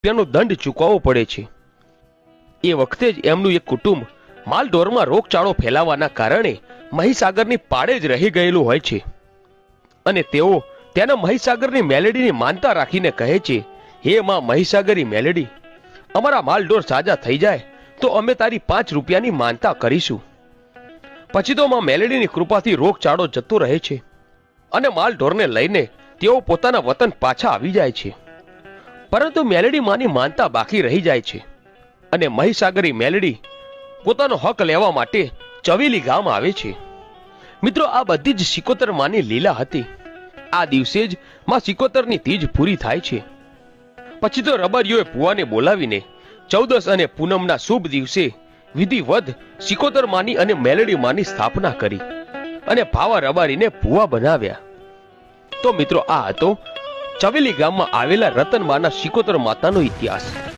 રૂપિયાનો દંડ ચૂકવવો પડે છે. એ વખતે જ એમનું એક કુટુંબ માલઢોરમાં રોગચાળો ફેલાવાના કારણે મહીસાગરની પાળે જ રહી ગયેલું હોય છે અને તેઓ તેના મહીસાગરની મેલેડીની માનતા રાખીને કહે છે, હે માં મહીસાગરી મેલેડી, અમારા માલઢોર સાજા થઈ જાય તો અમે તારી 5 રૂપિયાની માનતા કરીશું. પછી તો માં મેલેડીની કૃપાથી રોગચાળો જતો રહે છે અને માલઢોરને લઈને તેઓ પોતાના વતન પાછા આવી જાય છે. પરંતુ મેલેડી માની માનતા બાકી રહી જાય છે અને મહીસાગરી મેલેડી પોતાનો હક લેવા માટે ચવેલી ગામ આવે છે. મિત્રો, આ બધી જ સિકોતર માની લીલા હતી. આ દિવસે જ માં સિકોતરની તીજ પૂરી થાય છે. પછી તો રબારીઓએ પુવાને બોલાવીને 14 અને પૂનમના શુભ દિવસે વિધિવત સિકોતર માની અને મેલેડી માની સ્થાપના કરી અને ભાવા રબારીને પુવા બનાવ્યા. તો મિત્રો, આ હતો ચવેલી ગામમાં આવેલા રતનમાના સિકોતર માતાનો ઇતિહાસ.